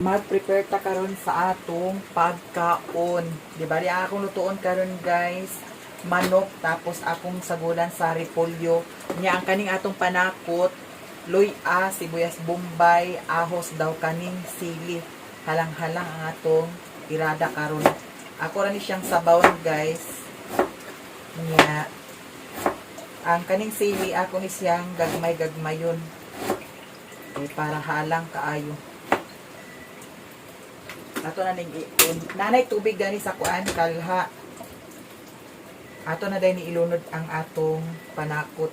Mag-prepare ta karon sa atong pagkaon. Di ba? Di akong lutuon karon guys. Manok tapos akong sagulan sa repolyo. Nya ang kaning atong panakot, luya, sibuyas bombay, ahos daw kaning sili. Halang-halang ang atong irada karon. Ako ra ni siyang sabawon guys. Nya ang kaning sili ako ni siyang gagmay-gagmayon. Para halang kaayo. Ato na ning nanay tubig gani sa kuan kalha. Ato na dai ni ilunod ang atong panakot.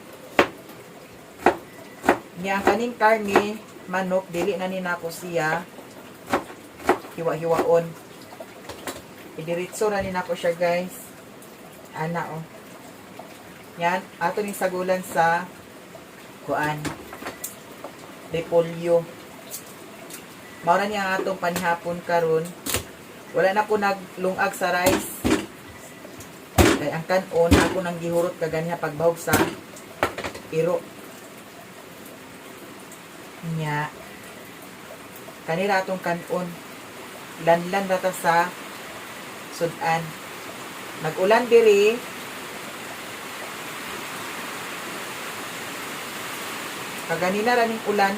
Nya kaning karne manok dili na ni nako siya hiwa-hiwaon. Idiretso na ni nako siya guys. Ana oh. Yan ato ni sagulan sa kuan repolyo. Maura niya ang atong panihapon karon. Wala na ko naglungag sa rice. Kaya ang kanon ako nang gihurot kaganiha pagbahog sa iro. Nya kanira atong kanon. Lanlan rata sa sudan. Nag-ulan diri. Kaganina raning ulan.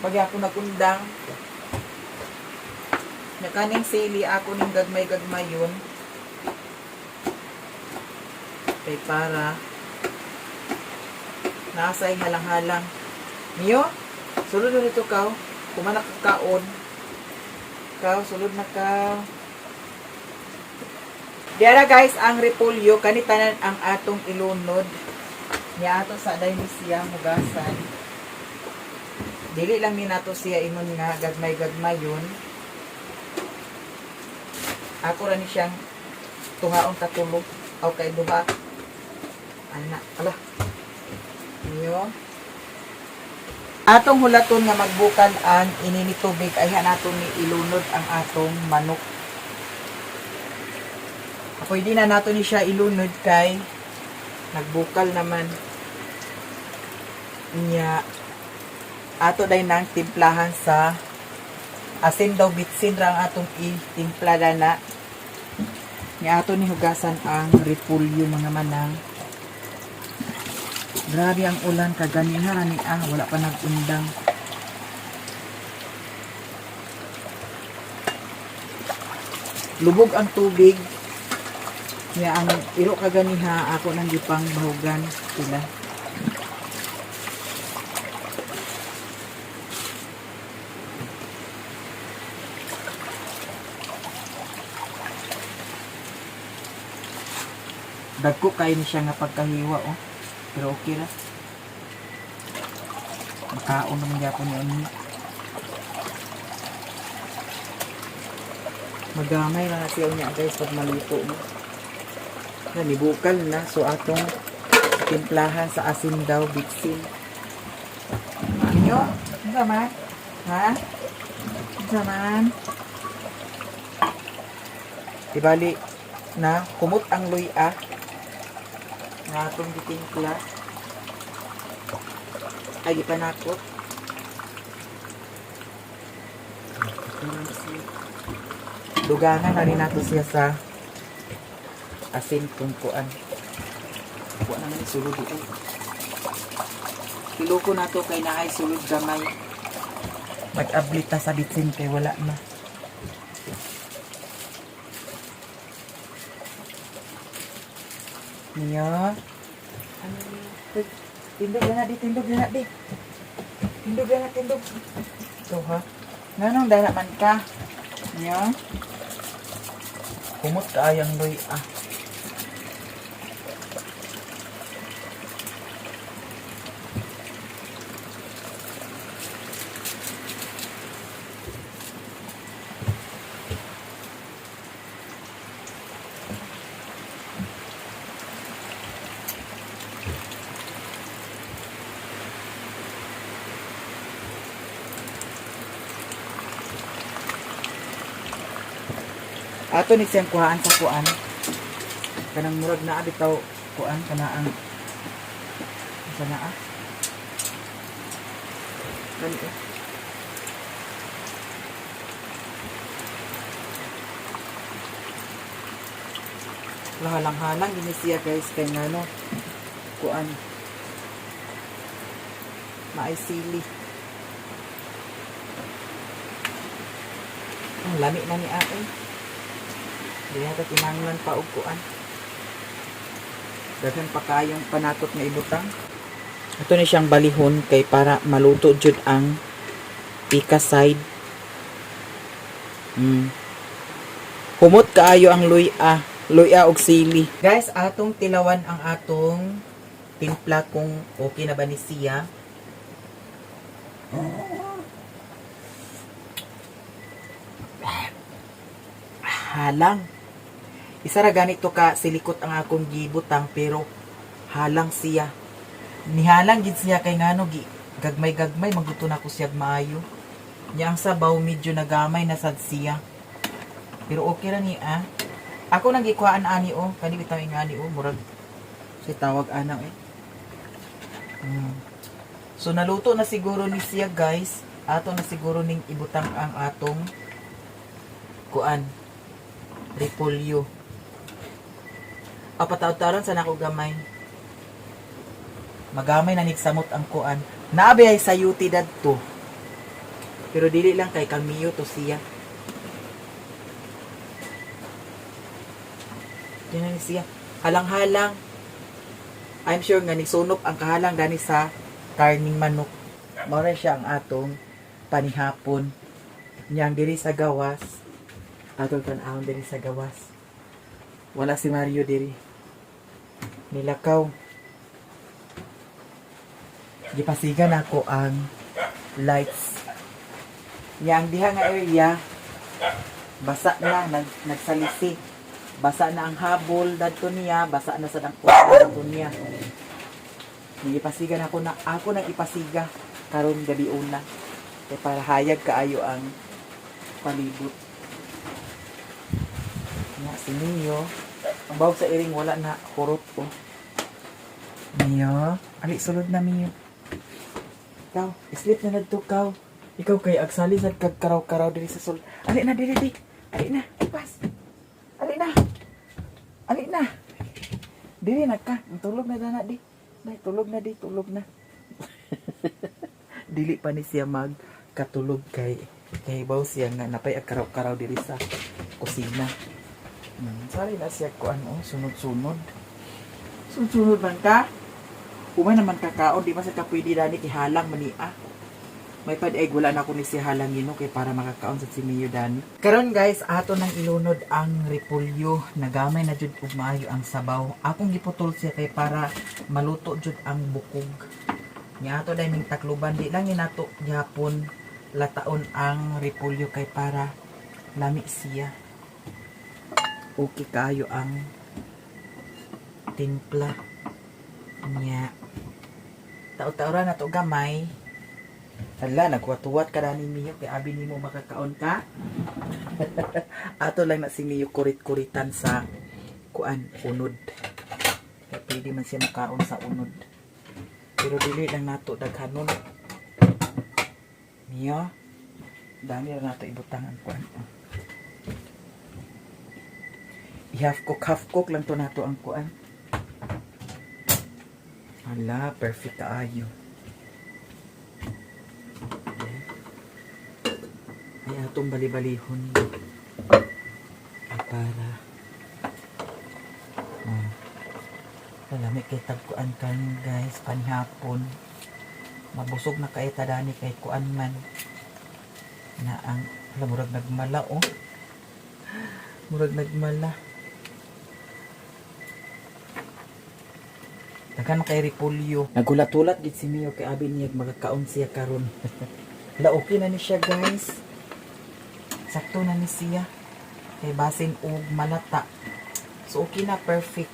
Pag ako nagundang, nakaning sili ako ning gagmay-gagmay yun. Kay para nasay halang-halang. Niyo, sulod na nito kaw. Kumanak kaon. Kaw, sulod na kaw. Diara guys, ang repolyo, kanitanan ang atong ilunod. Niya ato sa dahil siya hugasan. Dili lang ni nato siya inon nga gagmay-gagmay yun. Ako ra ni siyang tungaon katulog o kay duha. Ana, ala. Niyo. Atong hulaton nga magbukal ang inini tubig ay nato ni ilunod ang atong manok. Pwede na nato ni siya ilunod kay nagbukal naman. Nya ato day nang timplahan sa asin daw bitsin ra ang atong i-timpla na. Ni ato ni hugasan ang repolyo mga manang. Grabe ang ulan kaganiha ni wala pa nag-undang. Lubog ang tubig. Niya ang iro kaganiha ako nang gipang bahugan sila. Dagko kayo ni siya nga pagkahiwa oh. Pero okay ra. Makaon naman yapon niya ni. Magamay lang siya niya guys pag maluto mo. Nibukal na so atong timplahan sa asin daw bitsin. Ano? Ano man? Ha? Ano man? Ibali na kumot ang luya. Nga itong gitimpla ay ipanakot dugangan na rin nato siya sa asin tungkuan kuha naman sulod ito kiloko na to kay naay sulod gamay mag-ablita sa bitsin kay wala na. Niya. Tindog na di, tindog na di. Tindog na, tindog. Ito ha. Nanong dala man ka? Niya. Kumot ka ayang loy Ato ni siyang kuhaan sa kuan. Kanang murag na bitaw kuan kana ang sana Kani Halang-halang gini siya guys kay ngano kuan maay sili. Ang lami na ni aon. Di natin tinanglan pa og kuan. Daghan pa kayong panakot nga ibutang. Ito ni siyang balihon kay para maluto jud ang pika side. Humot kaayo ang luya og sili. Guys, atong tilawan ang atong timpla kung okay na ba ni siya. Halang. Isa ra ganito ka silikot ang akong gibutang pero halang siya. Nihalang gid siya kay ngano gagmay-gagmay magluto na ko siya maayo. Nya ang sabaw medyo nagamay na sad siya. Pero okay ra ni Ako nang gikuhaan ani kani bitaw ing ani murag si tawag ana So naluto na siguro ni siya guys. Ato na siguro ning ibutang ang atong kuan repolyo. Apataw-taran sa nako gamay. Magamay na nigsamot ang kuan. Naabi ay sayuti dadto. Pero dili lang kay kamiyo to siya. Yan ni siya. Halang-halang. I'm sure nga nisunop ang kahalang gani sa karning manok. Mao siya ang atong panihapon. Niyang diri sa gawas. Atong tan-awon diri sa gawas. Wala si Mario diri. Nilakaw. Gipasigan ako ang lights. Yang diha nga area basa na nagsalisi. Basa na ang habol dadto niya, basa na sa dangko dadto niya. Gipasigan ako nang ipasiga karon gabi una. Kay para hayag kaayo ang palibot. Nga si Mio, ang bawag sa iring wala na kurot po. Mio, ali sulod na Mio. Ikaw, sleep na nadto kaw. Ikaw kay agsali sa kagkaraw-karaw diri sa sul. Ali na diri di. Ali na, ipas. Ali na. Ali na. Diri na ka, tulog na dana di. Dai tulog na di, tulog na. Dili pa ni siya mag katulog kay baw siya nga napay agkaraw-karaw diri sa kusina. Sorry na siya ko sunod-sunod. Sunod-sunod man ka. Umay naman kakaon, di ba sa kapwede dani ihalang mania. May pad-egg wala na ko ni siya halang yun kay para makakaon sa simiyo dani. Karon guys, ato nang ilunod ang repolyo. Nagamay na jud og maayo ang sabaw. Akong giputol siya kay para maluto jud ang bukog. Nya ato dining takluban di lang inato gyapon lataon ang repolyo kay para lami siya. Okay kayo ang timpla nya taw-tawra na to gamay. Hala, nagwat-wat ka na ni Mio kay abi nimo makakaon ka. Ato lang na si Mio kurit-kuritan sa kuan unod. Kaya pwede man siya makaon sa unod. Pero dili lang nato daghanon. Mio, dami ra nato ibutang ang kuan. Half cook lang to nato ang kuan. Hala, perfect kaayo. Ay atong bali-balihon. Para Lamig kay tagkuan kan guys, panhapon. Mabusog na kay tadani kay kuan man. Na ang murag nagmala Murag nagmala. Tagan kay repolyo. Nagulat-ulat gid si Mio kay abi niya magakaon siya karon. La okay na ni siya guys. Sakto na ni siya. Kay basin og malata. So okay na, perfect.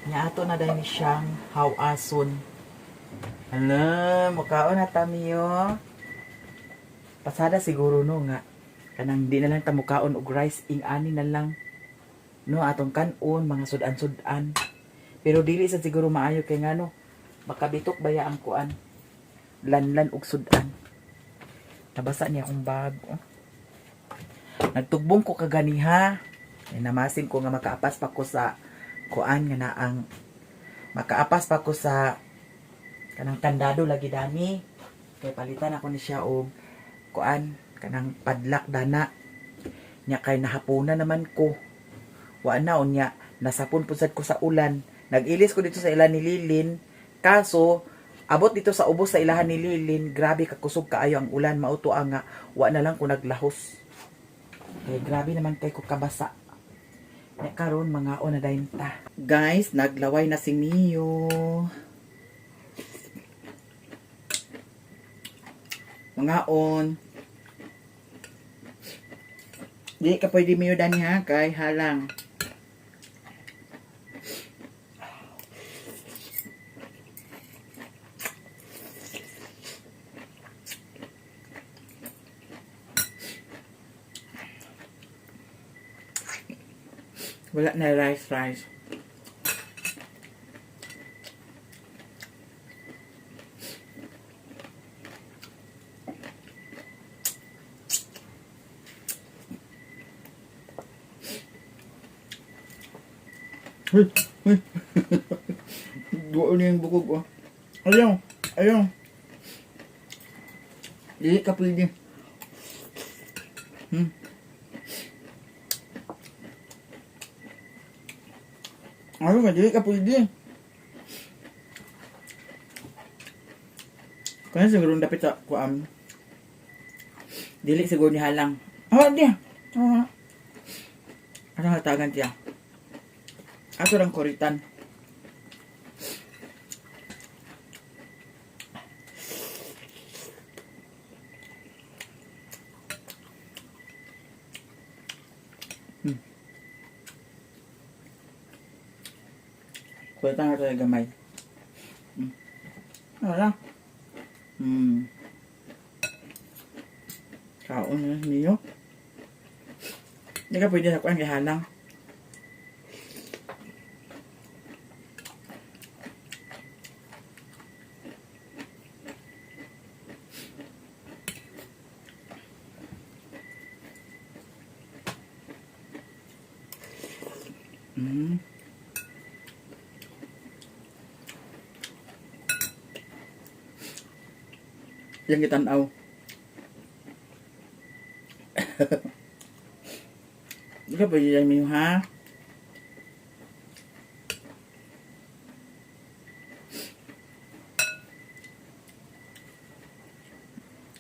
Nya ato na dahil siyang hawason. Hala, mukhaon na ta Mio. Pasada siguro no nga. Kanang di na lang ta mukhaon og rice ing ani na lang. No atong kanon mga sudan-sudan. Pero dili sa siguro maayo kay ngano makabitok baya ang kuan. Lanlan og sudan. Nabasa niya akong bag. Nagtugbong ko kaganiha. Namasin ko nga makaapas pa ko sa kuan nga na ang makaapas pa ko sa kanang kandado lagi dami. Kay palitan ako ni siya og kuan kanang padlak dana. Nya kay nahapunan naman ko. Wa na unya nasapon pud sad ko sa ulan. Nag-ilis ko dito sa ilan ni Lilin. Kaso abot dito sa ubos sa ilahan ni Lilin, grabe kakusog kaayo ang ulan, mauto nga wa na lang ko naglahos. Kay grabe naman kay ko kabasa. Nya karon mga na dayon ta. Guys, naglaway na si Mio. Mga on. Di ka pwede Mio dani ha kay halang. Wala na rice. Uy. Doon yung bukog, oh. Ayaw. Dili ka pwede. Ayaw nga, dili ka pwede. Kaya siguro dapit sa kuam. Dili siguro ni halang. Dia. Ano hatagan tiya? Ato lang kuritan. Kuritan nga tayo gamay. Ano lang? Kaon na niyo. Hindi ka pwede sa kuan gihalang. Yang kitanaw. Di ka pwede yan minyo ha?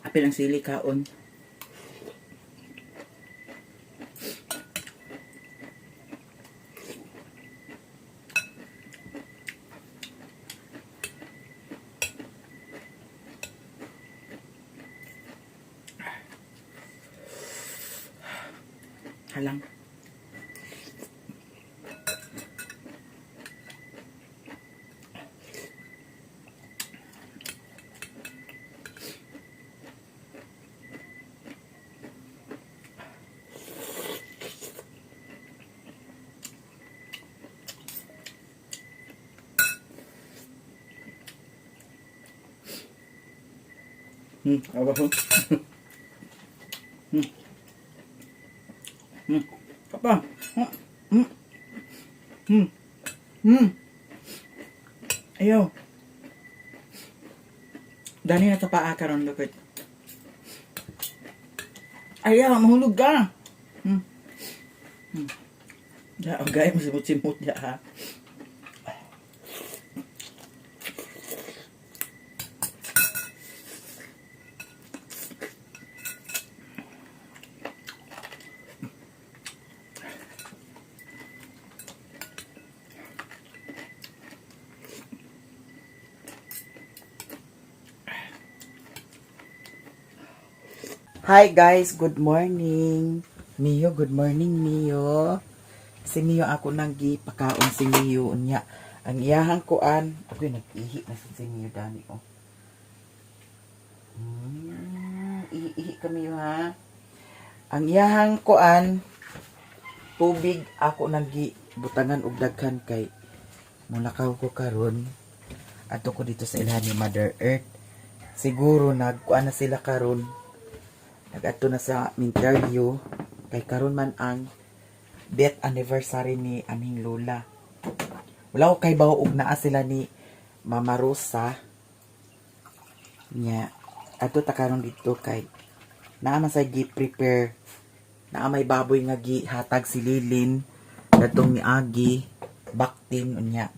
Apil ang sili kaon. Halang. Apa pun? Apa? Ayaw. Dani na sa paa karon lupit. Ayaw, mahulog ka. Ya, gaya mo simut-simut ya ha. Hi guys, good morning. Mio, good morning Mio. Si Mio ako nang gipakaon si Mio unya. Ang iyahang kuan, ako nag-ihi na si Mio dani oh. Ihi ka Mio ha. Ang iyahang kuan tubig ako nang gibutangan og daghan kay mulakaw ko karon. Ato ko dito sa ilahan ni Mother Earth. Siguro nagkuan na sila karon. Nag-ato na sa interview kay karon man ang death anniversary ni aming lola. Wala ko kay bawog naa sila ni Mama Rosa. Nya, ato ta karon dito kay naa man sa gi-prepare. Naa may baboy nga gihatag si Lilin datong ni Agi, baktin unya.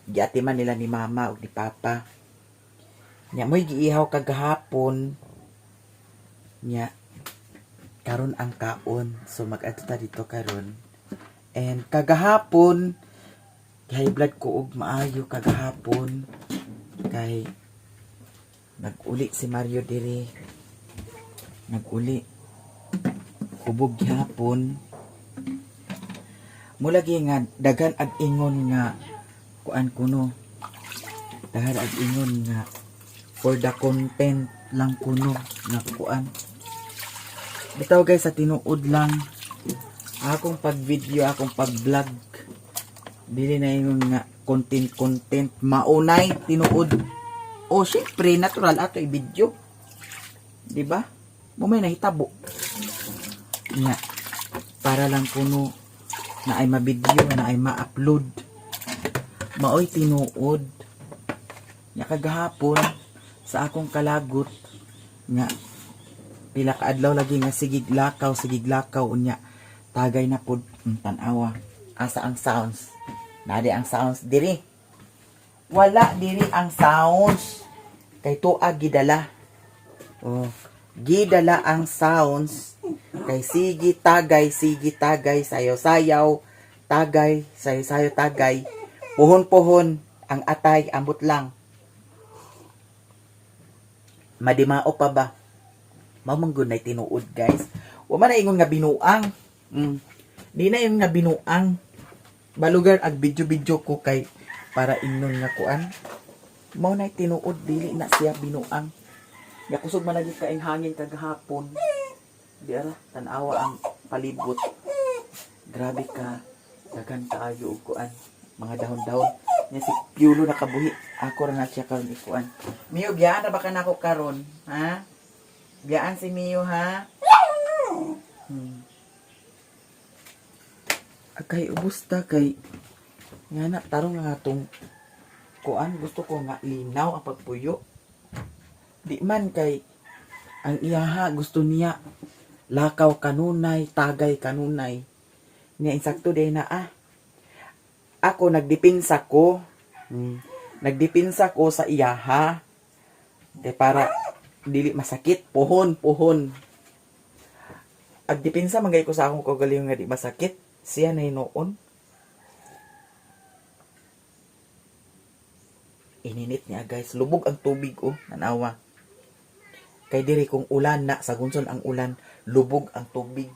Giatiman nila ni Mama ug ni Papa. Nya mo'y giihaw kagahapon. Nya karon ang kaon. So mag-adto ta dito karon. And kagahapon high blood ko og maayo kagahapon kay nag-uli si Mario diri. Nag-uli kubog gihapon. Mulagi nga dagan ag ingon nga kuan kuno. Dagan ag ingon nga for the content lang kuno nga kuan. Bitaw guys, sa tinuod lang akong pag-video, akong pag-vlog. Dili na yung nga content maunay tinuod. O syempre natural ato i-video. Di ba? Mo may nahitabo. Nga para lang kuno na ay ma-video, na ay ma-upload. Maoy tinuod. Nya kagahapon sa akong kalagot nga pila ka adlaw lagi nga sigig lakaw unya tagay na pud tan-awa asa ang sounds. Nadi ang sounds diri. Wala diri ang sounds. Kay tuwa gidala. Oh, gidala ang sounds. Kay sige tagay, sayaw-sayaw, tagay, sayaw-sayaw, tagay. Puhon-puhon ang atay, ambot lang. Madimao pa ba? Mamanggod na tinuod guys. Wa man na ingon nga binuang. Di na yung nga binuang. Balugar ag video ko kay para ingnon nga kuan. Mao na tinuod dili na siya binuang. Nga kusog man lagi kaing hangin kagahapon. Di ara tan-awa ang palibot. Grabe ka. Dagan kaayo og kuan. Mga dahon-dahon. Nya si Piolo nakabuhi. Ako ra na siya karon ikuan. Miyo gyaan na ba ka nako karon? Ha? Gyaan si Miyo ha? Kay ubos ta kay nga na tarong nga tong kuan gusto ko nga linaw ang pagpuyo. Di man kay ang iyaha gusto niya lakaw kanunay, tagay kanunay. Niya insakto day na ako nagdipinsa ko. Nagdipinsa ko sa iyaha. Kay para dili masakit, pohon. Agdipinsa mangay ko sa akong kagaling nga di masakit. Siya na noon. Ininit niya guys. Lubog ang tubig nanawa. Kay diri kung ulan na, sa gunson ang ulan, lubog ang tubig.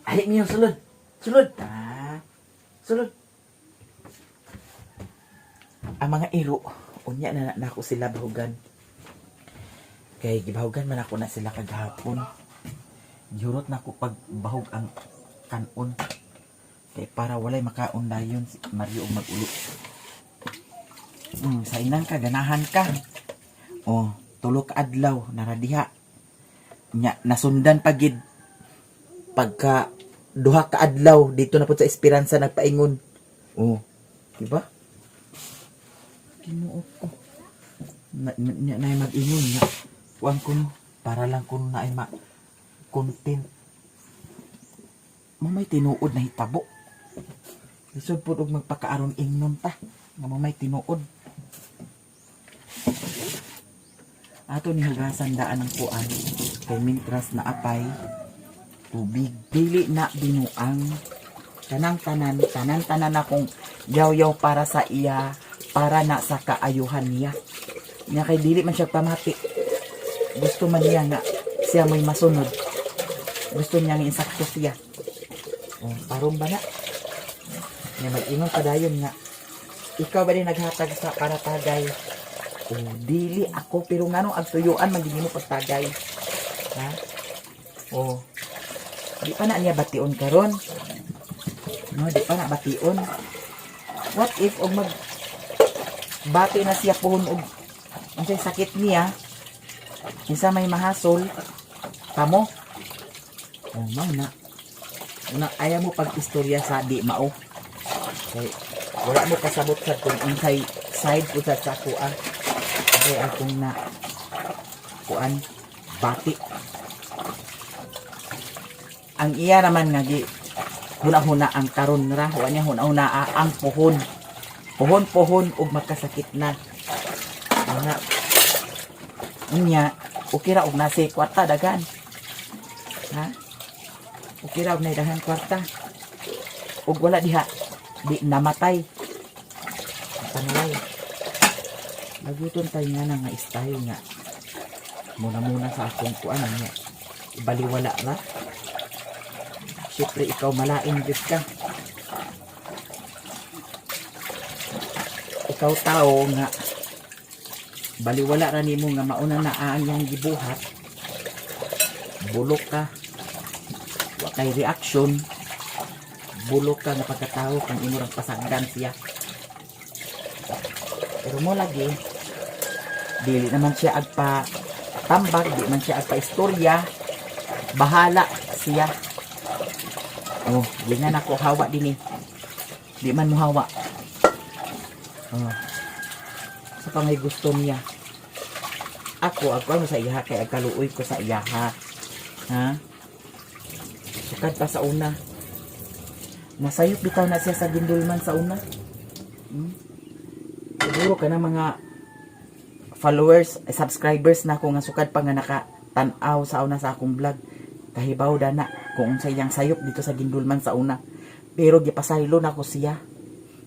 Ay, Miyo, sulod. Sulod. Sulod. Ang mga iro, unya na ako sila bahugan. Kay gibahugan man ako na sila kagahapon. Yurot na ako pag bahog ang kanon. Kay para walay makaon dayon si Mario og mag-ulo. Sa inang ka ganahan ka. Tulo ka adlaw naradiha. Nya nasundan pagid pagka duha ka adlaw dito na pud sa Esperanza nagpaingon. Diba? Tinuod ko. Na mag-ingon nga. Kuan ko para lang kuno na ay content. Mamay tinuod na hitabo. Isod po og magpakaaron ingnon ta. Nga mamay tinuod. Ato ni hugasan daan ng kuan. Kay mintras na apay. Tubig. Dili na binuang. Tanan akong yaw-yaw para sa iya. Para na sa kaayuhan niya. Nga kay dili man siya pamati. Gusto man niya nga siya may masunod. Gusto niya nga insakto siya. Parong ba na? Nga mag-ingon pa dayon nga. Ikaw ba din naghatag sa para tagay? Dili ako. Pero nga nung agtuyuan magiging mo pagtagay. Ha? Di pa na niya bation karon. No, di pa na bation. What if og bati na siya pohon og unsay sakit niya, isa may mahasol, kamo. Oh, mao na. Una ayaw mo pag-istorya sa di mao. Kay wala mo kasabot sa kung unsay side ko sa kuan. Kay akong na kuan bati. Ang iya naman nga gi huna-huna ang karon ra, wa niya huna-huna ang puhon. Puhon-puhon ug magkasakit na. Nga unya okay ra og nasi kwarta dagan. Ha? Okay ra og naidahan kwarta. Ug wala diha di namatay. Panalay. Naguton tayo nga nga style nga. Muna sa akong kuan nga. Baliwala ra. Siyempre ikaw malain Diyos ka. Ikaw tao nga baliwala ra nimo nga mauna na ang gibuhat. Bulok ka. Wa kay reaction. Bulok ka nga pagkatao kang imurang pasagdan siya. Pero mo lagi dili naman siya agpa tambag, di man siya agpa istorya. Bahala siya. Oh, di nga nako hawa din eh. Di man mo hawa. Oh. Sa pangay gusto niya. Ako ano sa iyaha kay agkaluoy ko sa iyaha. Ha? Sukad pa sa una. Nasayop bitaw na siya sa gindulman sa una. Siguro ka na mga followers, subscribers na ako nga sukad pa nga nakatanaw sa una sa akong vlog. Kahibaw dana kung sa iyang sayop dito sa gindulman sa una. Pero gipasaylo na ko siya.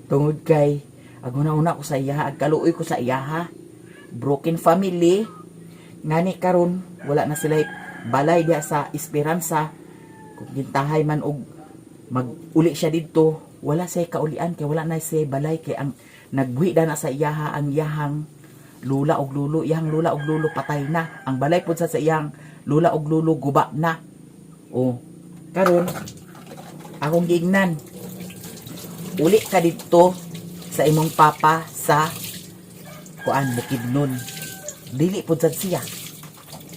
Tungod kay aguna-una ko sa iyaha, agkaluoy ko sa iyaha. Broken family. Ngani karon wala na sila balay diya sa Esperanza. Kung gintahay man og mag-uli siya dito, wala siya kaulian kay wala na siya balay kay ang nagbuhi na sa iyaha ang iyahang lula og lulo. Iyang lula og lulo patay na. Ang balay pud sa iyang lula og lulo guba na. Oh, karon akong giingnan. Uli ka dito sa imong papa sa kuan Bukidnon. Dili pud sad siya.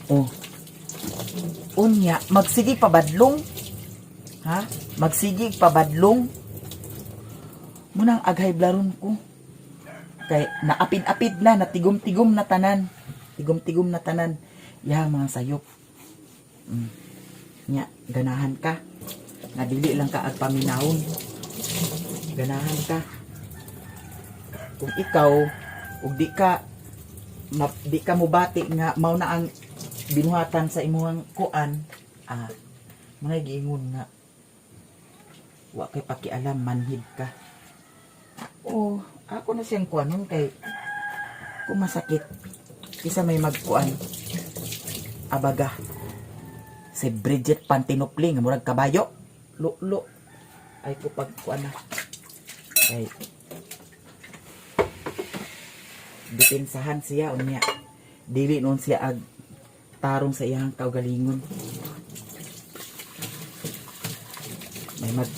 Oh. Unya, magsigig pabadlong. Ha? Magsigig pabadlong. Munang aghay blaron ko. Kay naapid-apid na, natigom-tigom na tanan. Tigom-tigom na tanan. Yang mga sayop. Nya, ganahan ka. Nga dili lang ka agpaminahon. Ganahan ka. Kung ikaw, ug di ka mubati nga mao na ang binuhatan sa imong kuan, mga giingon nga wa kay pakialam, manhid ka. Oh, ako na siyang kuanon kay kung masakit kisa may magkuan abaga si Bridget Pantinopli nga murag kabayo lo ay ko pagkuan na kay dipinsahan siya unya dili noon siya ag tarong sa iyang kaugalingon. May mag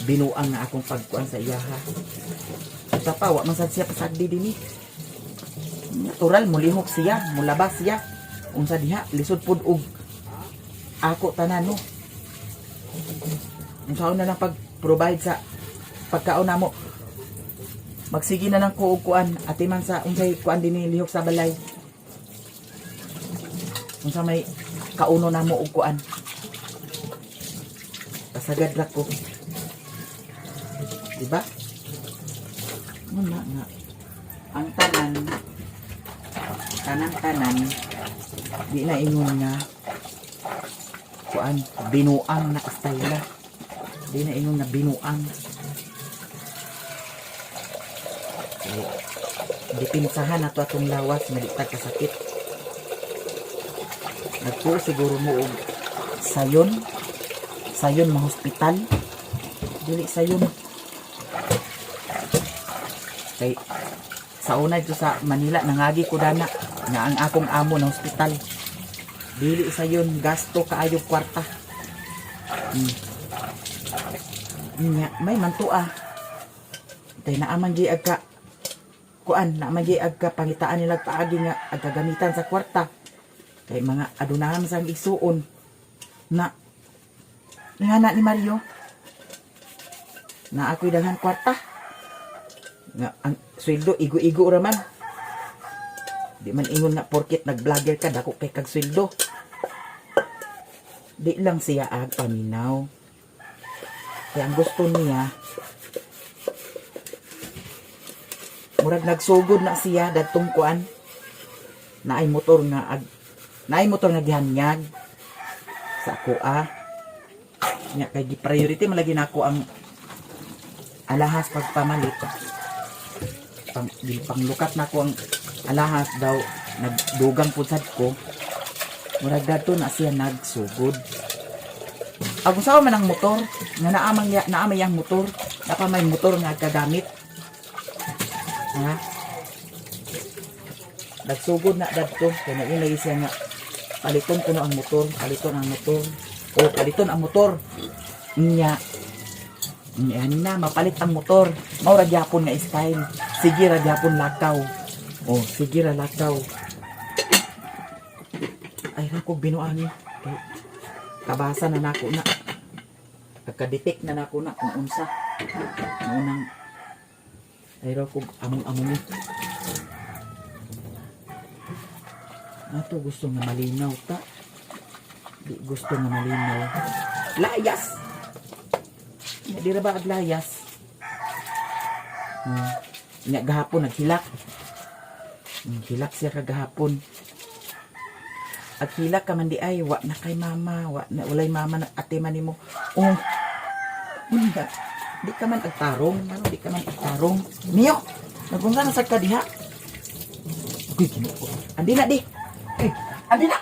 binuang nga akong pagkuan sa iyaha. Sa pa wa man sad siya pasagdi dinhi. Natural mulihok siya, mulabas siya. Unsa diha lisod pud og ako tanan no. Unsa na lang pag-provide sa pagkaon namo. Magsige na lang ko og kuan ati man sa unsay kuan dinhi lihok sa balay. Unsa may kauno namo og kuan. Pasagad ra ko. Diba? Muna nga. Ang tanan di na ingon nga kuan binuang na style. Di na ingon na binuang. Dipinsahan nato atong lawas nga di ta kasakit. Nagtuo siguro mo og sayon mga hospital. Dili sayon. Kay sa una dito sa Manila nangagi ko dana nga ang akong amo na hospital. Dili sayon, gasto kaayo kwarta. Nya may mantua. Tay naaman di agka kuan na magi agka pangitaan nila paagi nga agkagamitan sa kwarta. Kay mga adunahan sang isuon na ingana ni Mario na ako'y daghan kwarta nga ang sweldo igo-igo raman. Di man ingon nga porket nag-vlogger ka dako kay kag sweldo. Di lang siya paminaw. Kaya ang gusto niya, murag nagsugod na siya datong kuan. Naay motor nga gihanyag sa kuha. Nya kay gi-priority malagi nako ang alahas pagpamalit. Panglukat nako ang alahas daw nagdugang putsad ko. Murag dato na siya nagsugod. Ako sa man ang motor, nga naamay ang motor, napa may motor nga gagamit. Ha? Nagsugod na dato, kaya nainay siya nga paliton ko na ang motor, paliton ang motor. Nya na mapalit ang motor. Mao ra gyapon nga style. Sige ra gyapon lakaw. Oh, sige ra lakaw. Ay ko binuani. Kabasa na nako na. Pagka-detect na nako na kung unsa. Unang ay ko among-among ni. Ato gusto nga malinaw ta. Di gusto nga malinaw. Layas. Di ra ba aglayas? Nya gahapon naghilak. Hilak siya kagahapon. At hilak ka man di ay, wa na kay mama, walay mama na ate man nimo. Oh, di ka man agtarong, di ka man agtarong. Niyo, nagunsa na sa kadiha. Uy, kinoko. Andi na di. Andi na.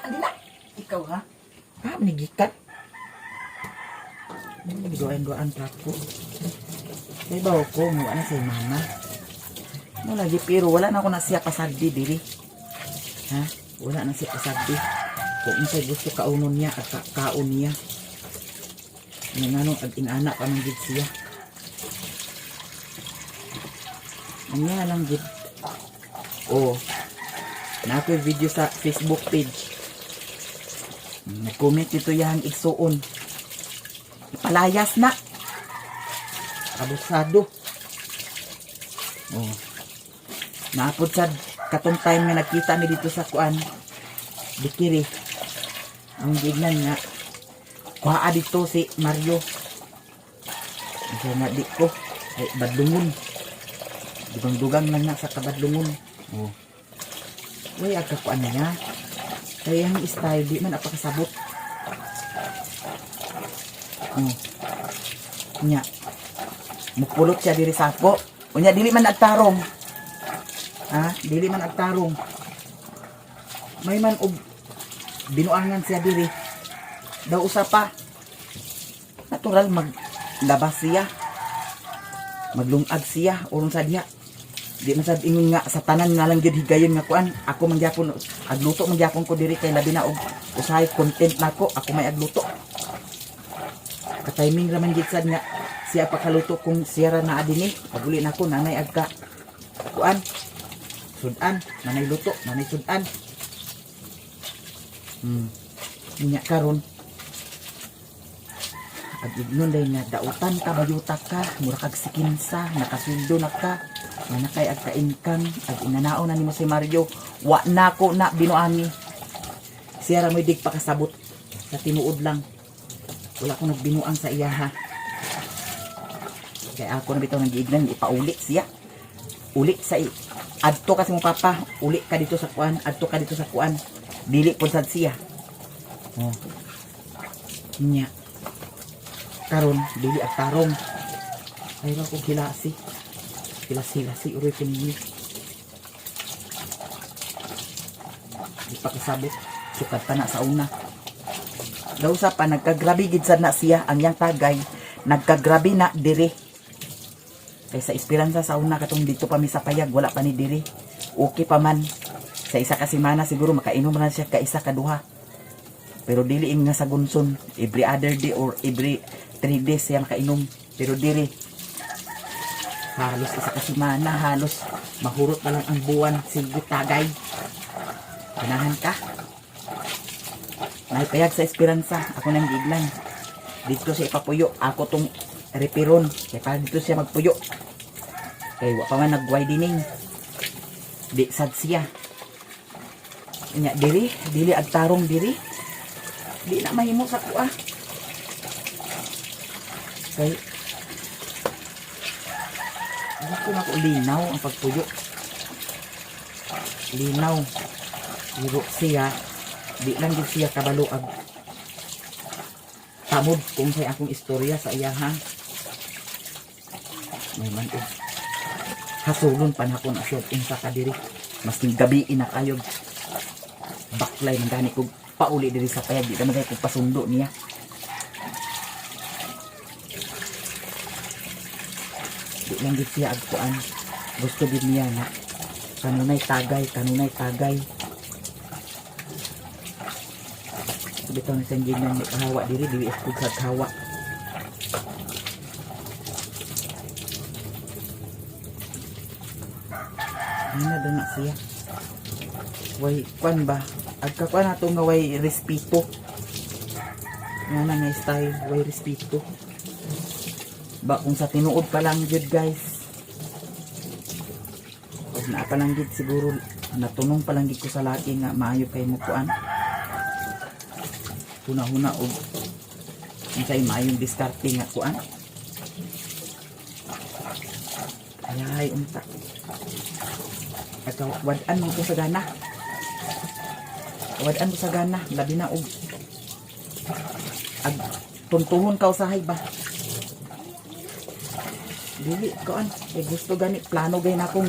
Ikaw ha? Ha, manigikat. Doan-doan pa ko. May bawo ko, mga na sa mama. No lagi pero wala na ako na siya pasagdi diri. Ha? Wala na siya pasagdi. Kung unsay gusto kaunon niya at kaon niya. Nanganong ag-inana pa man gid siya. Anya lang gid. Oh. Na ako video sa Facebook page. Nag-comment ito yang igsuon. Ipalayas na. Abusado. Oh. Naapod sa katong time nga nakita mi dito sa kuan. Dikiri. Ang gignan nga. Kuha dito si Mario. Kasi nga di ko. Ay, badlungon. Dugang-dugang lang na sa kabadlungon. Oh. Uy, agkakuan niya. Kaya yung style, di man apakasabot. Oh. Nya. Mupulot siya diri sa ako. Unya, dili man agtarong. Ha? Dili man agtarong. May man og binuangan siya diri. Daw usapa. Natural maglabas siya. Maglungag siya urong sa diha. Di man sad ingon nga sa tanan nga lang gyud higayon nga kuan. Ako man gyapon agluto man gyapon ko diri kay labi na og usahay content nako. Ako may agluto. Ka-timing ra man gyud sad nga siya pakaluto kung siya ra naa dinhi. Paguli nako nanay agka kuan. Sudan, nanay luto, nanay sudan. Nya karon agignon day nga dautan ka bayuta ka mura kag sikinsa nakasweldo na ka nga nakay agka-income ag inanao na nimo si Mario wa nako na binuani siya ra moy dig pakasabot sa tinuod lang wala ko nagbinuang sa iya ha kay ako na bitaw nag-iignan ipaulit siya ulit sa adto kasi mo papa uli ka dito sa kuan adto ka dito sa kuan dili pud sad siya oh nya karon dili at tarong ay ra ko kilasi uroy pinili di pa kasabot sukat pa na sa una daw sa pa nagkagrabe gid sad na siya ang yang tagay nagkagrabe na diri kay sa esperanza sa una katong dito pa mi sa payag wala pa ni diri okay pa man sa isa ka semana siguro makainom na siya ka isa kaduha pero dili nga sa gunson every other day or every 3 days siya makainom pero diri Halos isa ka semana, halos mahurot na lang ang buwan, sige tagay. Ganahan ka. Naipayag sa esperanza, ako nang giglan. Dito siya ipapuyo, ako tong repiron. Kaya para dito siya magpuyo. Kaya wa pa man nagway dining. Di sad siya. Nya dili agtarong diri. Di na mahimo sa kuha. Kaya hindi ko na ko linaw ang pagpuyo. Linaw. Iro siya. Di lang din siya kabaluag. Tamod kung say akong istorya sa iya ha. May man hasulon pa na ko na short sa kadiri. Mas gabiin na kayo. Baklay man gani ko pauli diri sa payag. Di naman ko pasundo niya. Di lang din siya agpuan. Gusto din niya na kanunay tagay. Bitaw na siyang ginang hawa diri, dili iskog sa hawa. Ano na siya? Way, kwan ba? Agkakwan na ito nga way respeto. Nga na style, way respeto. Ba kung sa tinuod pa lang yun guys. Pag na pa lang yun siguro, natunong pa lang yun ko sa laki nga maayo kay mo kuan. Huna-huna o isa'y mayong diskarte nga kuan. Ay, unta. At wadaan mo ko sa gana. Wadaan mo sa gana. Labi na og ag tuntuhon ka usahay ba. Dili kuan. Eh gusto gani plano gay na ako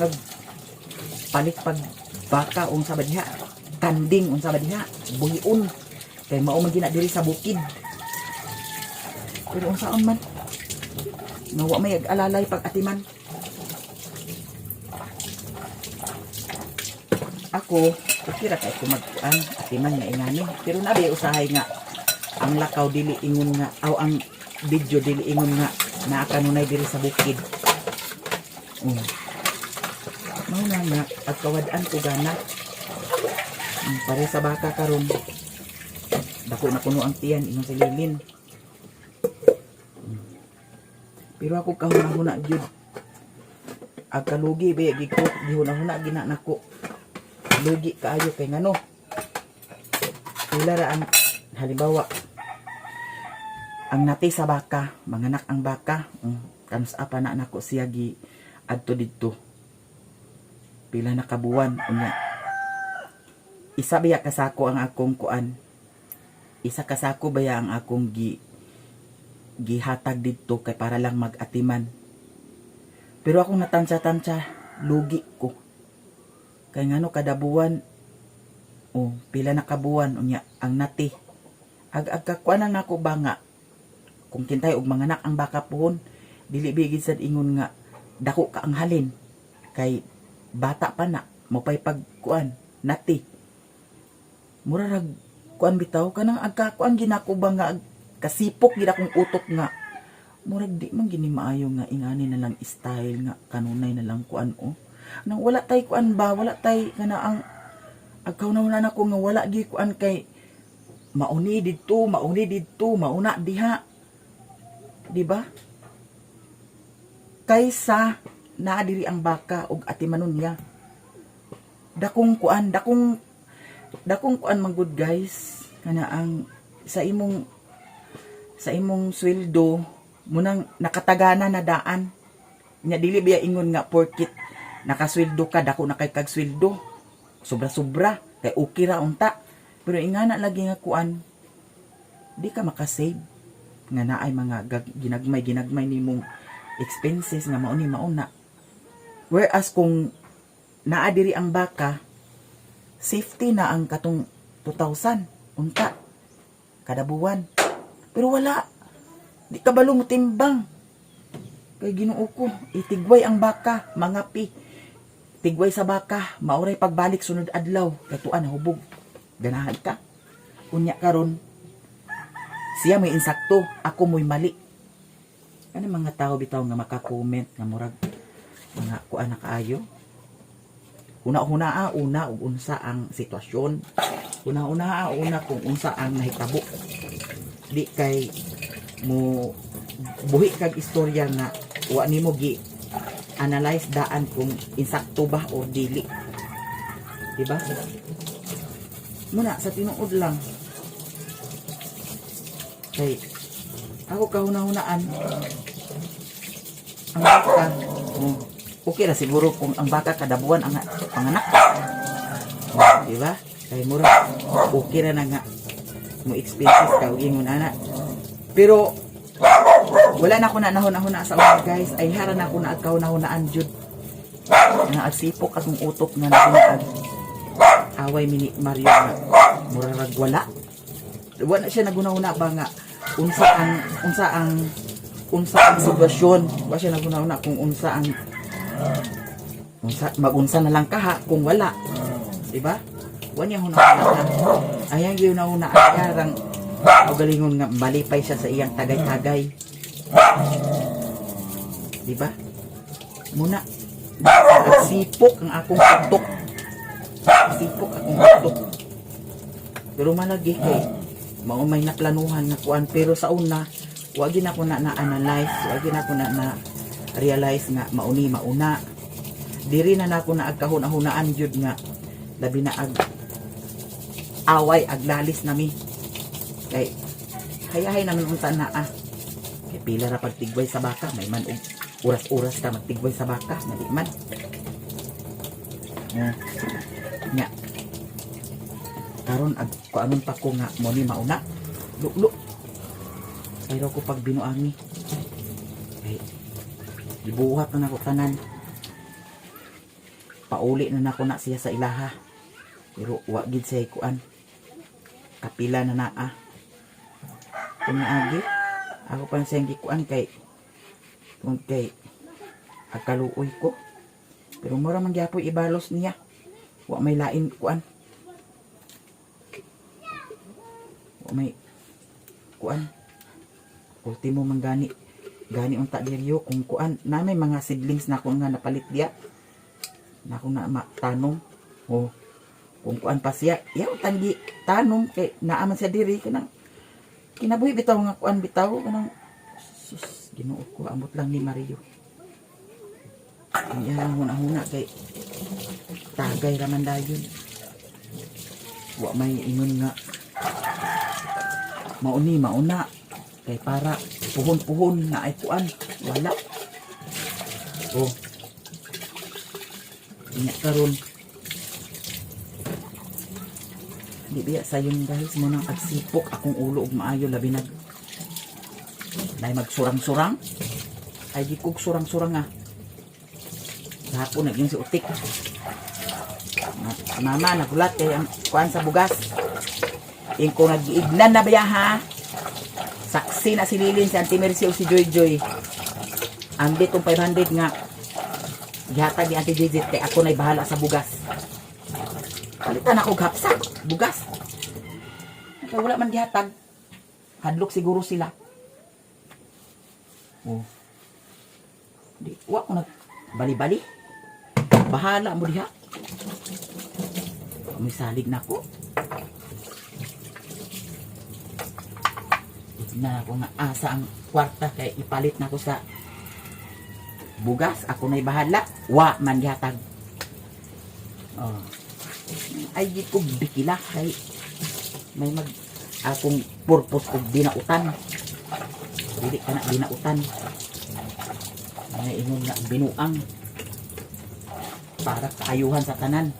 palit pag baka unsa ba diha. Kanding unsa ba diha. Buhion. Kaya mao man gina diri sa bukid. Pero unsaon man? Nawa may ag-alalay pag atiman. Ako, okay ra kay ko mag-an atiman nga ingani. Pero nabi usahay nga ang lakaw dili ingon nga aw ang video dili ingon nga naa kanunay diri sa bukid. Mao na nga at kawadaan ko gana. Pare sa baka karon. Dako na kuno ang tiyan ingon si Lilin. Pero ako kahuna-huna gyud. Agkalugi ba giko gihuna-huna gina nako. Lugi kaayo kay ngano. Pila ra ang halimbawa ang nati sa baka, manganak ang baka, kanus apa na nako siya gi adto didto. Pila na kabuwan unya. Isa biya kasako ang akong kuan. Isa kasako baya ang akong gihatag dito kay para lang mag-atiman. Pero akong natansya-tansya, lugi ko. Kay ngano kada buwan, pila na kabuwan, unya, ang nati. Ag-agkakuan na ako ba nga, kung kintay og manganak ang baka pohon, dili bigid sad ingon nga, dako ka ang halin. Kay bata pa na, mapay pagkuan, nati. Murarag, kuan bitaw kanang agkakuan ginako ba nga kasipok gid akong utok nga murag di man gini maayo nga ingani na lang style nga kanunay na lang kuan nang wala tay kuan ba wala tay kana ang agkaw na nako nga wala gi kuan kay mauni didto mauna diha di ba kaysa naa diri ang baka og atimanon niya dakong kuan man good guys kana ang sa imong sweldo munang nakatagana na daan nya dili biya ingon nga porkit nakasweldo ka dako na kay kag sweldo sobra kay okay ra unta pero ingana lagi nga kuan di ka makasave nga naay mga ginagmay nimong expenses nga mauna whereas kung naa diri ang baka safety na ang katong 2,000 unta kada buwan. Pero wala. Di ka balong timbang. Kay Ginoo ko, itigway ang baka, mangapi. Tigway sa baka, mauray pagbalik sunod adlaw. Katuan hubog. Ganahan ka. Unya karon siya may insakto, ako mo'y mali. Ano mga tao bitaw nga makakomment nga murag mga kuan na kaayo. Una ug unsa ang sitwasyon. Una kung unsa ang nahitabo. Di kay mo buhi kag istorya nga wa nimo gi analyze daan kung insakto ba o dili. Diba? Muna sa tinuod lang. Kay ako kahuna-hunaan ang baka okay ra siguro kung ang baka kada buwan ang panganak. Diba? Kay mura okay ra na nga mo expenses ka ug ingon ana. Pero wala na ako na nahuna-huna sa una guys. Ay hara na ako na at kahuna-hunaan jud. Nga agsipok akong utok nga nakunaan. Away mini Mario nga murarag wala. Wala siya naguna-una ba nga unsa ang sitwasyon. Wa siya naguna-una kung unsa magunsa na lang kaha kung wala. Diba? Wa niya huna-huna. Ayang yun na ayarang o galingon nga malipay siya sa iyang tagay-tagay. Diba? Muna sipok ang akong utok. Sipok akong utok. Pero malagi kay mao may naplanuhan na kuan, pero sa una wa gyud ako na analyze, wa gyud ako na realize nga mauna diri na nako na agkahuna-hunaan jud nga labi na ag away aglalis nami kay hayahay naman unta na kay pila ra pagtigway sa baka may man og oras-oras ka magtigway sa baka nga di man nya karon ag kuanon pa ko nga mo ni mauna luklo pero ko pag binuangi ay ibuhat na nako tanan pauli na nako na siya sa ilaha pero wa gid siya kuan kapila na naa kung naagi ako pa siyang gikuan kay kung kay agkaluoy ko pero mura man gyapon ibalos niya wa may lain kuan may kuan ultimo man gani unta diryo kung kuan na may mga seedlings na ako nga napalit diya na ako na matanong kung kuan pa siya yaw tangi tanong kay naaman siya diri kanang kinabuhi bitaw nga kuan bitaw kanang sus Ginoo ko ambot lang ni Mario iya huna kay tagay raman dayon wa may ingon nga mauna kay para puhon na ay kuan wala inya karon di biya sayon guys mo nang agsipok akong ulo ug maayo labi nag magsurang-surang ay di kog surang-surang hapon naging si utik mama nagulat kay ang kuan sa bugas ingko nag-iignan na ba ha? Saksi na si Lilin, si Auntie Mercy o si Joy Joy. Ambit kong 500 nga. Gihatag ni Auntie Jijit kay ako na'y bahala sa bugas. Palitan ako gapsak, bugas. Kaya wala man gihatag. Hadlok siguro sila. Di, wa ko nagbali-bali. Bahala mo diha. May salig na ako. Na ako nga asa ang kwarta kay ipalit na ko sa bugas ako na'y bahala wa man gihatag ay di ko bikila kay may mag akong purpose kog dinautan dili ka na dinautan may ingon nga binuang para kaayuhan sa tanan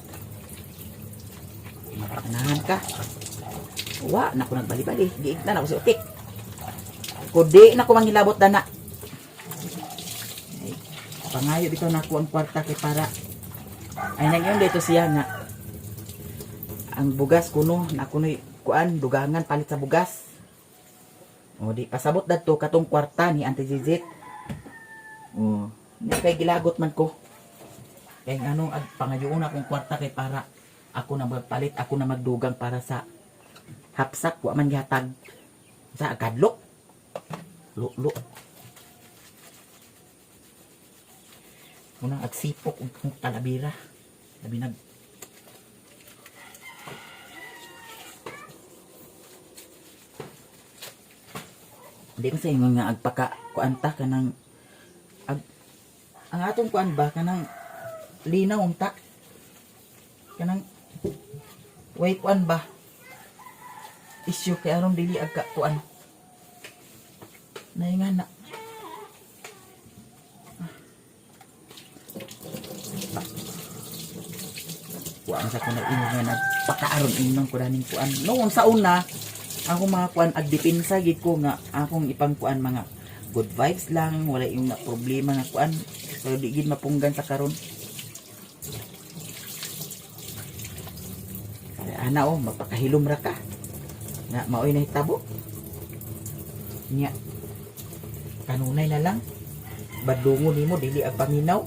mapakanahan ka wa na ko nagbali-bali giignan ako si utik kundi na ko manghilabot dana. Ay, pangayo dito na ko ang kwarta kay para ay nagyon dito siya nga ang bugas kuno na kuno'y kuan dugangan palit sa bugas. Di pasabot dadto katong kwarta ni Auntie Jijit. Ni kay gilagot man ko. Kay nganong pangayoon akong kwarta kay para ako na magpalit, ako na magdugang para sa hapsak wa man gihatag sa kadlok. Muna agsipok ang talabira. Labi nag Hindi man sa inyo nga agpaka kuanta ka ng ang atong kuan ba kanang linaw unta kanang way kuan ba issue kay aron dili agka kuan naingan na kuan sa kuno inyo nga nagpakaaron inyong kudaning kuan noon sa una ako mga kuan agdepensa gid ko nga akong ipangkuan mga good vibes lang wala yung na problema nga kuan pero di gid mapunggan sa karon ana o mapakahilom ra ka nga maoy na hitabo nya kanunay na lang badungo nimo dili ag paminaw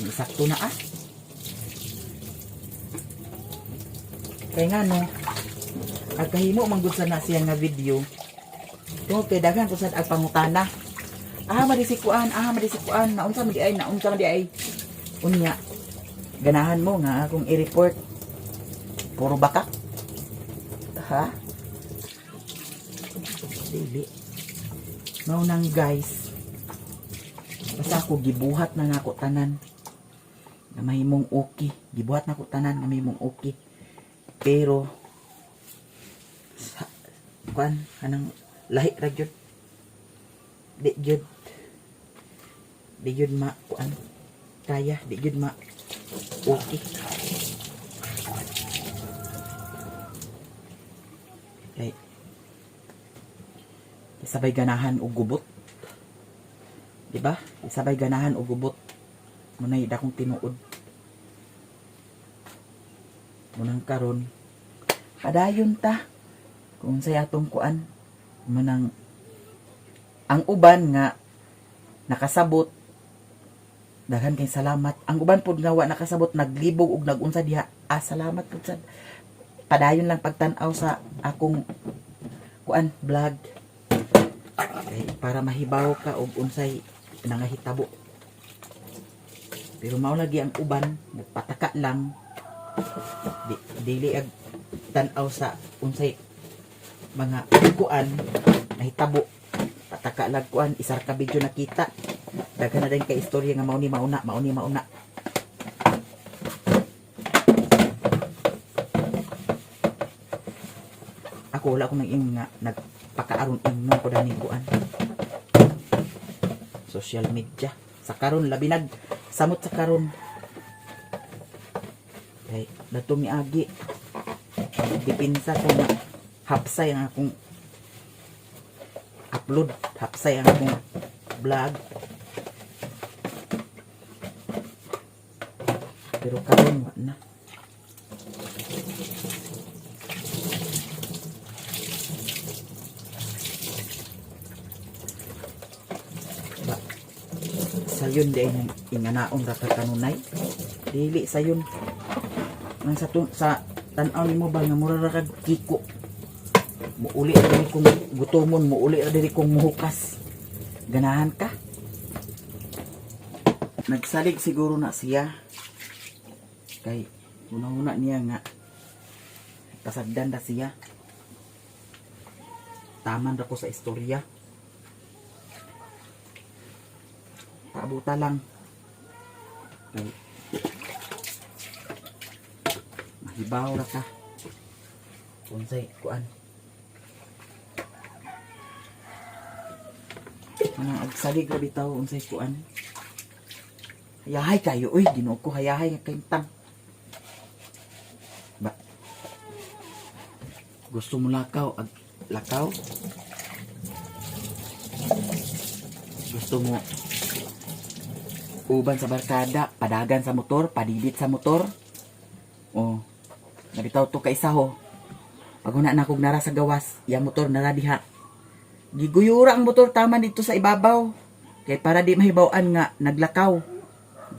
sakto na kay nga no agkahimo manggod sa na siya nga video tungod kay daghan ko sad ag pangutana madisikuan naunsa man di ay unya ganahan mo nga akong i-report puro baka ha dili mao nang guys basta ako gibuhat na nako tanan nga mahimong okay gibuhat na ko tanan nga mahimong okay pero kuan kanang lahi ra gyud di gyud ma kuan kaya di gyud ma okay kay isabay ganahan og gubot di ba isabay ganahan og gubot munay dakong tinuod munang karon padayon ta kung sa atong kuan manang ang uban nga nakasabot daghan kay salamat ang uban pud nga wa nakasabot naglibog og nagunsa diha salamat pud sad padayon lang pagtan-aw sa akong kuan vlog okay, para mahibaw ka og unsay nangahitabo pero mao lagi ang uban nagpataka lang dili ag tan-aw sa unsay mga kuan nahitabo pataka lag kuan isar ka video nakita daghan na din kay istorya nga mao ni mauna ako wala ko nang ing nga nagpakaaron imong ko daning kuan social media sa karon labi nag samot sa karon kay dato miagi dipinsa ko nga hapsay ang akong upload hapsay ang akong vlog pero karon wa na ba sayon di ay inganaon ra ka kanunay dili sayon nang sa tan-aw nimo ba nga mura ra kag kiko muuli ra diri kong gutomon muuli ra diri kong muhukas ganahan ka nagsalig siguro na siya kay una-una niya nga kasagdan na siya taman ra ko sa istorya paabuta lang kay mahibaw ra ka unsay kuan mga agsalig ra bitaw unsay kuan hayahay kayo uy Ginoo ko hayahay nga kaintang ba gusto mo lakaw ag lakaw gusto mo uban sa barkada padagan sa motor padidit sa motor oh nabitaw to ka isa ho pag una na kog nara sa gawas yang motor nara diha giguyura ang motor taman dito sa ibabaw kay para di mahibaw-an nga naglakaw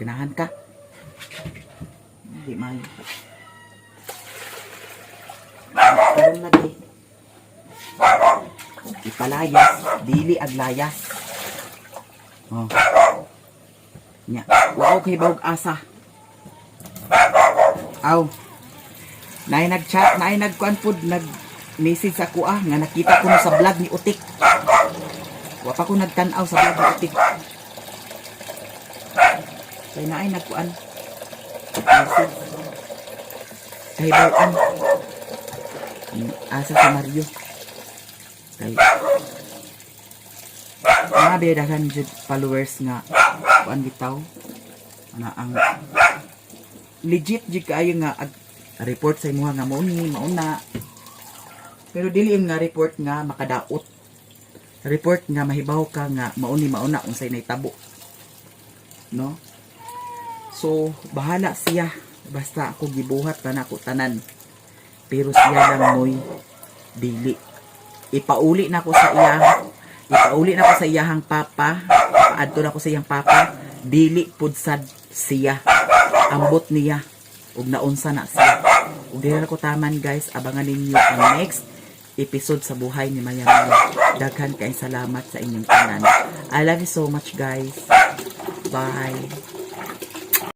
ganahan ka di may karon lagi ipalayas dili aglayas oh Nya, wow kay bawog asa. Aw. Naay nag-chat, naay nagkuan pud, nag-message ako nga nakita ko no sa vlog ni Utik. Wa pa ko nagtan-aw sa vlog ni Utik. Kay naay nagkuan. Message. Kay bawaan. Asa si Mario. Kay mga bedahan jud followers nga kuan bitaw na ang legit jud kaayo nga report sa imuha nga mauna pero dili nga report nga makadaot, report nga mahibaw ka nga mauna unsay nahitabo, no? So bahala siya, basta ako gibuhat na nako tanan, pero siya lang moy dili. Ipauli na ko sa iyahang papa, paadto na ko sa iyang papa, dili pud sad siya, ambot niya ug naunsa na siya. Ug dili na ko taman guys, abangan ninyo ang next episode sa buhay ni Maya Maya. Daghan kay salamat sa inyong tanan. I love you so much guys. Bye.